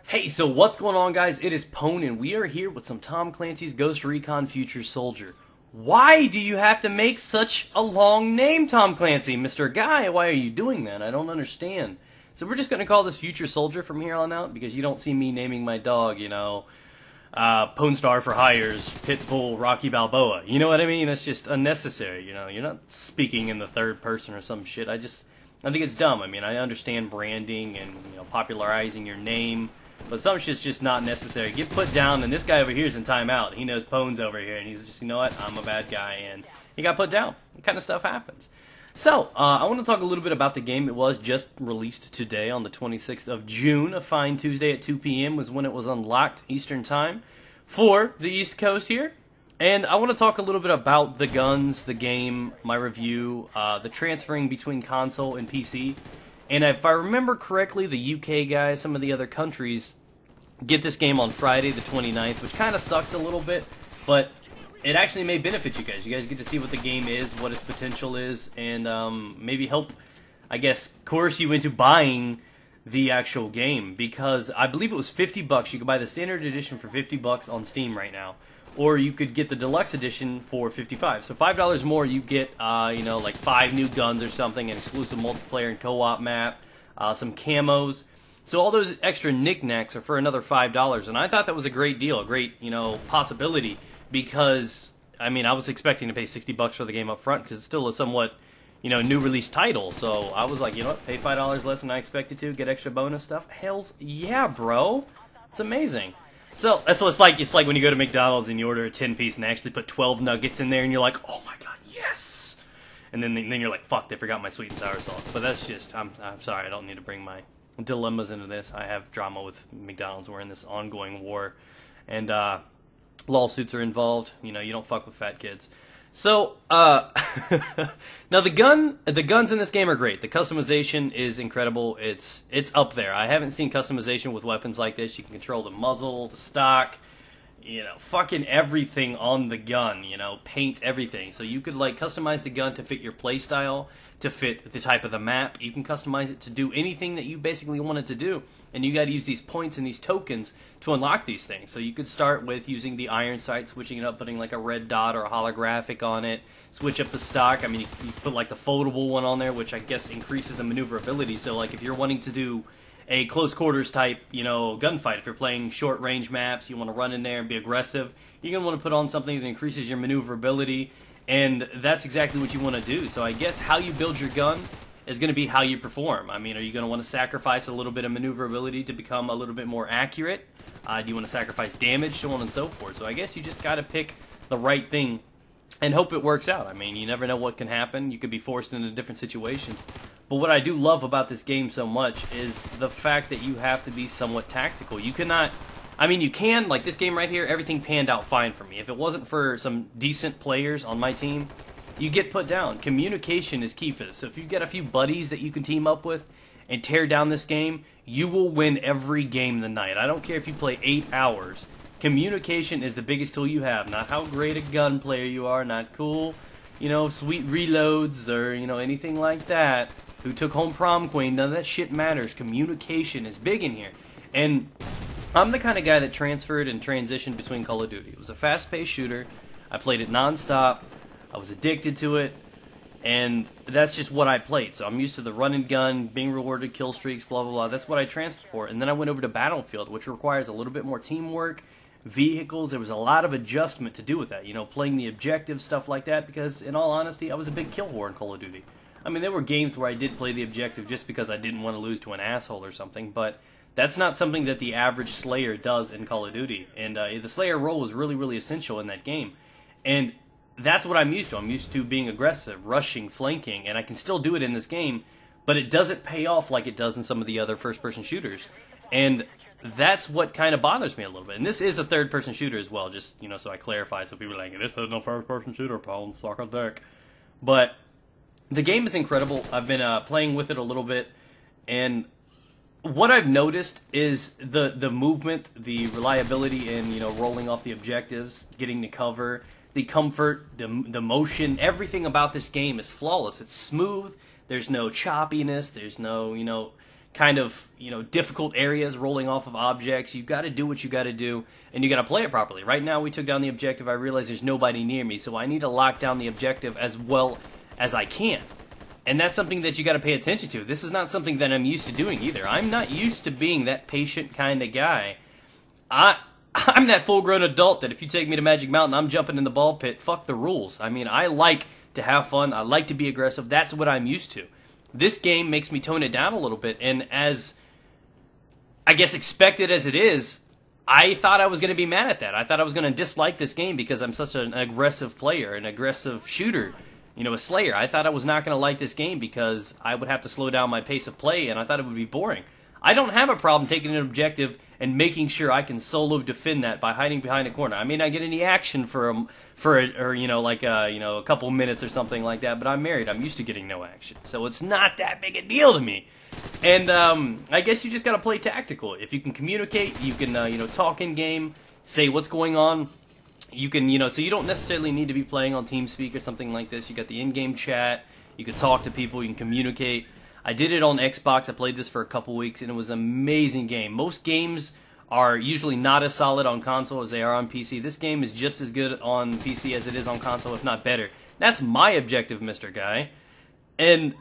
Hey, so what's going on, guys? It is Pone, and we are here with some Tom Clancy's Ghost Recon Future Soldier. Why do you have to make such a long name, Tom Clancy? Mr. Guy, why are you doing that? I don't understand. So we're just going to call this Future Soldier from here on out, because you don't see me naming my dog, Pone Star for Hires, Pitbull, Rocky Balboa. You know what I mean? That's just unnecessary, You're not speaking in the third person or some shit. I think it's dumb. I mean, I understand branding and, popularizing your name, but some shit's just not necessary. Get put down, and this guy over here is in timeout. He knows Pone's over here, and he's just, you know what, I'm a bad guy, and he got put down. That kind of stuff happens. So, I want to talk a little bit about the game. It was just released today on the 26th of June. A fine Tuesday at 2 p.m. was when it was unlocked Eastern Time for the East Coast here. And I want to talk a little bit about the guns, the game, my review, the transferring between console and PC. And if I remember correctly, the UK guys, some of the other countries, get this game on Friday the 29th, which kind of sucks a little bit, but it actually may benefit you guys. You guys get to see what the game is, what its potential is, and maybe help, I guess, coerce you into buying the actual game. Because I believe it was $50. You could buy the standard edition for $50 on Steam right now. Or you could get the deluxe edition for $55. So $5 more, you get, like 5 new guns or something, an exclusive multiplayer and co-op map, some camos. So all those extra knickknacks are for another $5. And I thought that was a great deal, a great, possibility. Because, I mean, I was expecting to pay $60 for the game up front, because it's still a somewhat, new release title. So I was like, you know what, pay $5 less than I expected to, get extra bonus stuff. Hells yeah, bro. It's amazing. So that's what it's like. It's like when you go to McDonald's and you order a 10-piece and they actually put 12 nuggets in there, and you're like, oh my god, yes! And then you're like, fuck, they forgot my sweet and sour sauce. But that's just, I'm sorry, I don't need to bring my dilemmas into this. I have drama with McDonald's. We're in this ongoing war, and lawsuits are involved. You don't fuck with fat kids. So, now the guns in this game are great. The customization is incredible. It's up there. I haven't seen customization with weapons like this. You can control the muzzle, the stock, fucking everything on the gun, paint everything. So you could, customize the gun to fit your playstyle, to fit the type of the map. You can customize it to do anything that you basically want it to do. And you gotta use these points and these tokens to unlock these things. So you could start with using the iron sight, switching it up, putting like a red dot or a holographic on it, switch up the stock. I mean, you put like the foldable one on there, which I guess increases the maneuverability. So like if you're wanting to do a close quarters type, gunfight, if you're playing short range maps, you want to run in there and be aggressive, you're going to want to put on something that increases your maneuverability, and that's exactly what you want to do. So I guess how you build your gun is going to be how you perform. I mean, are you going to want to sacrifice a little bit of maneuverability to become a little bit more accurate? Do you want to sacrifice damage, so on and so forth? So I guess you just got to pick the right thing and hope it works out. I mean, you never know what can happen. You could be forced into different situations. But what I do love about this game so much is the fact that you have to be somewhat tactical. You cannot... I mean, you can, like this game right here, everything panned out fine for me. If it wasn't for some decent players on my team, you get put down. Communication is key for this. So if you get a few buddies that you can team up with and tear down this game, you will win every game of the night. I don't care if you play 8 hours. Communication is the biggest tool you have. Not how great a gun player you are, not cool, sweet reloads or, anything like that. Who took home prom queen, none of that shit matters. Communication is big in here. And I'm the kind of guy that transferred and transitioned between Call of Duty. It was a fast-paced shooter. I played it non-stop. I was addicted to it. And that's just what I played. So I'm used to the run and gun, being rewarded, kill streaks, blah, blah, blah. That's what I transferred for. And then I went over to Battlefield, which requires a little bit more teamwork, vehicles. There was a lot of adjustment to do with that. Playing the objective, stuff like that. Because, in all honesty, I was a big kill whore in Call of Duty. I mean, there were games where I did play the objective just because I didn't want to lose to an asshole or something. But that's not something that the average Slayer does in Call of Duty. And the Slayer role was really, really essential in that game. And that's what I'm used to. I'm used to being aggressive, rushing, flanking, and I can still do it in this game, but it doesn't pay off like it does in some of the other first-person shooters. And that's what kind of bothers me a little bit. And this is a third-person shooter as well, just, so I clarify, so people are like, this is no first-person shooter, Paul, suck a dick. But the game is incredible. I've been playing with it a little bit, and what I've noticed is the movement, the reliability in, rolling off the objectives, getting to cover, the comfort, the motion, everything about this game is flawless. It's smooth. There's no choppiness. There's no, kind of, difficult areas, rolling off of objects. You got to do what you got to do, and you got to play it properly. Right now, we took down the objective. I realize there's nobody near me, so I need to lock down the objective as well as I can. And that's something that you got to pay attention to. This is not something that I'm used to doing either. I'm not used to being that patient kind of guy. I'm that full-grown adult that if you take me to Magic Mountain, I'm jumping in the ball pit. Fuck the rules. I mean, I like to have fun. I like to be aggressive. That's what I'm used to. This game makes me tone it down a little bit, and as, I guess, expected as it is, I thought I was going to be mad at that. I thought I was going to dislike this game because I'm such an aggressive player, an aggressive shooter, a slayer. I thought I was not going to like this game because I would have to slow down my pace of play, and I thought it would be boring. I don't have a problem taking an objective and making sure I can solo defend that by hiding behind a corner. I may not get any action for a couple minutes or something like that, but I'm married. I'm used to getting no action, so it's not that big a deal to me. And I guess you just got to play tactical. If you can communicate, you can talk in game, say what's going on. You can so you don't necessarily need to be playing on TeamSpeak or something like this. You got the in-game chat. You can talk to people. You can communicate. I did it on Xbox. I played this for a couple weeks, and it was an amazing game. Most games are usually not as solid on console as they are on PC. This game is just as good on PC as it is on console, if not better. That's my objective, Mr. Guy. And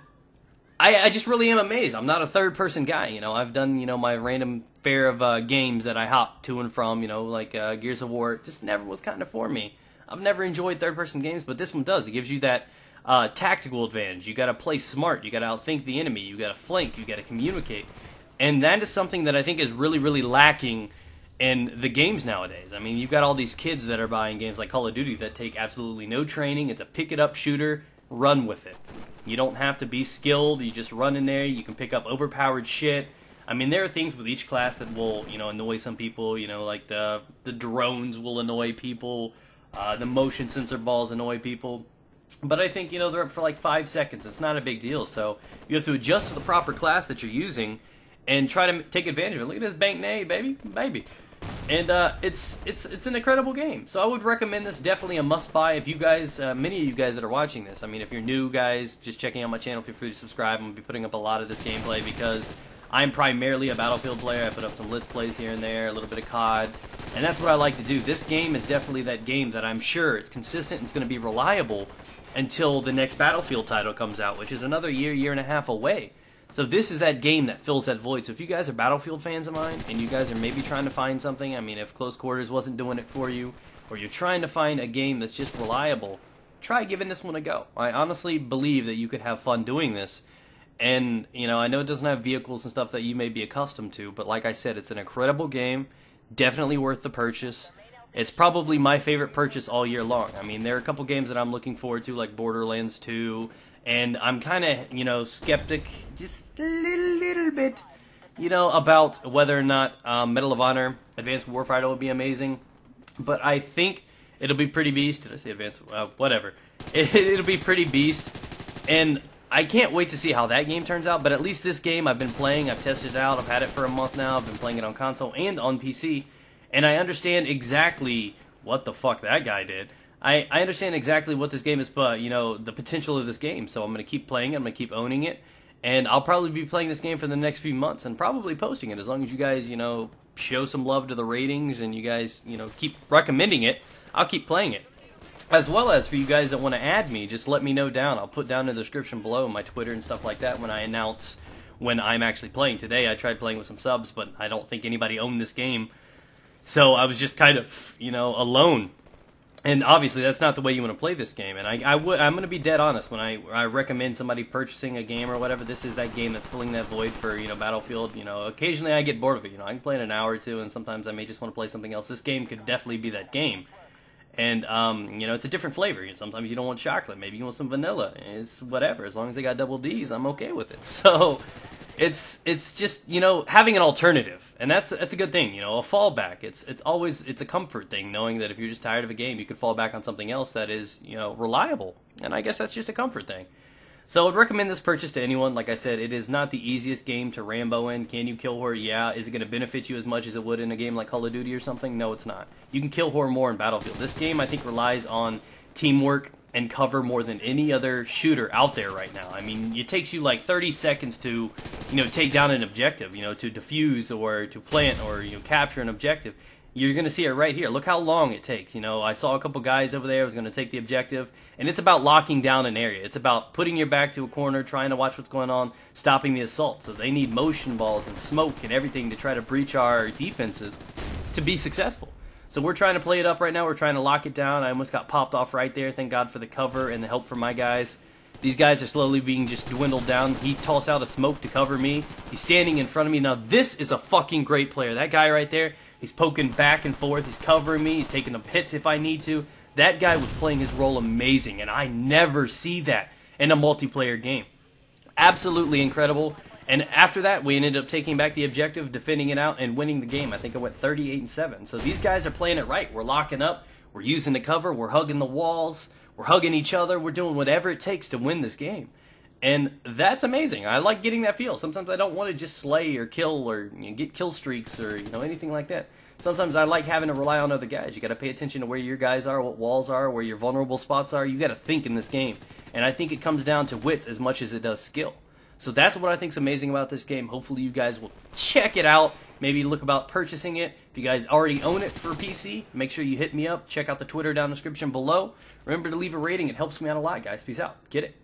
I just really am amazed. I'm not a third-person guy. I've done, my random fare of games that I hop to and from, like Gears of War. It just never was kind of for me. I've never enjoyed third-person games, but this one does. It gives you that tactical advantage. You got to play smart. You got to outthink the enemy. You got to flank. You got to communicate. And that is something that I think is really, really lacking in the games nowadays. I mean, you've got all these kids that are buying games like Call of Duty that take absolutely no training. It's a pick-it-up shooter. Run with it. You don't have to be skilled. You just run in there. You can pick up overpowered shit. I mean, there are things with each class that will, annoy some people. Like the drones will annoy people. The motion sensor balls annoy people. But I think, they're up for like 5 seconds. It's not a big deal. So you have to adjust to the proper class that you're using and try to take advantage of it. Look at this bank nade, baby. And it's an incredible game. So I would recommend this, definitely a must-buy. If you guys, many of you guys that are watching this, I mean, if you're new guys, just checking out my channel, feel free to subscribe. I'm going to be putting up a lot of this gameplay because I'm primarily a Battlefield player. I put up some Let's Plays here and there, a little bit of COD, and that's what I like to do. This game is definitely that game that I'm sure it's consistent and it's going to be reliable until the next Battlefield title comes out, which is another year and a half away. So this is that game that fills that void. So if you guys are Battlefield fans of mine, and you guys are maybe trying to find something, I mean, if Close Quarters wasn't doing it for you, or you're trying to find a game that's just reliable, try giving this one a go. I honestly believe that you could have fun doing this. And, I know it doesn't have vehicles and stuff that you may be accustomed to, but like I said, it's an incredible game, definitely worth the purchase. It's probably my favorite purchase all year long. I mean, there are a couple games that I'm looking forward to, like Borderlands 2, and I'm kind of, skeptic, just a little bit, about whether or not Medal of Honor Advanced Warfighter will be amazing. But I think it'll be pretty beast. Did I say Advanced? Whatever. It'll be pretty beast. And I can't wait to see how that game turns out. But at least this game I've been playing. I've tested it out. I've had it for a month now. I've been playing it on console and on PC. And I understand exactly what the fuck that guy did. I understand exactly what this game is, but, the potential of this game. So I'm going to keep playing it. I'm going to keep owning it. And I'll probably be playing this game for the next few months and probably posting it. As long as you guys, show some love to the ratings and you guys, keep recommending it, I'll keep playing it. As well as for you guys that want to add me, just let me know down. I'll put down in the description below my Twitter and stuff like that when I announce when I'm actually playing. Today I tried playing with some subs, but I don't think anybody owned this game. So I was just kind of, alone. And obviously, that's not the way you want to play this game. And I'm going to be dead honest. When I recommend somebody purchasing a game or whatever, this is that game that's filling that void for, Battlefield. Occasionally I get bored of it. I can play in an hour or two, and sometimes I may just want to play something else. This game could definitely be that game. And, it's a different flavor. Sometimes you don't want chocolate. Maybe you want some vanilla. It's whatever. As long as they got double D's, I'm okay with it. So it's just, having an alternative. And that's a good thing, a fallback. It's a comfort thing, knowing that if you're just tired of a game, you could fall back on something else that is, reliable. And I guess that's just a comfort thing. So I would recommend this purchase to anyone. Like I said, it is not the easiest game to Rambo in. Can you kill her? Yeah. Is it going to benefit you as much as it would in a game like Call of Duty or something? No, it's not. You can kill her more in Battlefield. This game, I think, relies on teamwork and cover more than any other shooter out there right now. I mean, it takes you like 30 seconds to, take down an objective, to defuse or to plant or, capture an objective. You're going to see it right here. Look how long it takes. I saw a couple guys over there. I was going to take the objective. And it's about locking down an area. It's about putting your back to a corner, trying to watch what's going on, stopping the assault. So they need motion balls and smoke and everything to try to breach our defenses to be successful. So we're trying to play it up right now. We're trying to lock it down. I almost got popped off right there. Thank God for the cover and the help from my guys. These guys are slowly being just dwindled down. He tossed out a smoke to cover me. He's standing in front of me. Now this is a fucking great player. That guy right there, he's poking back and forth. He's covering me. He's taking the hits if I need to. That guy was playing his role amazing, and I never see that in a multiplayer game. Absolutely incredible. And after that, we ended up taking back the objective, defending it out, and winning the game. I think I went 38-7. So these guys are playing it right. We're locking up. We're using the cover. We're hugging the walls. We're hugging each other. We're doing whatever it takes to win this game. And that's amazing. I like getting that feel. Sometimes I don't want to just slay or kill or get kill streaks or anything like that. Sometimes I like having to rely on other guys. You got to pay attention to where your guys are, what walls are, where your vulnerable spots are. You got to think in this game. And I think it comes down to wits as much as it does skill. So that's what I think is amazing about this game. Hopefully you guys will check it out. Maybe look about purchasing it. If you guys already own it for PC, make sure you hit me up. Check out the Twitter down in the description below. Remember to leave a rating. It helps me out a lot, guys. Peace out. Get it.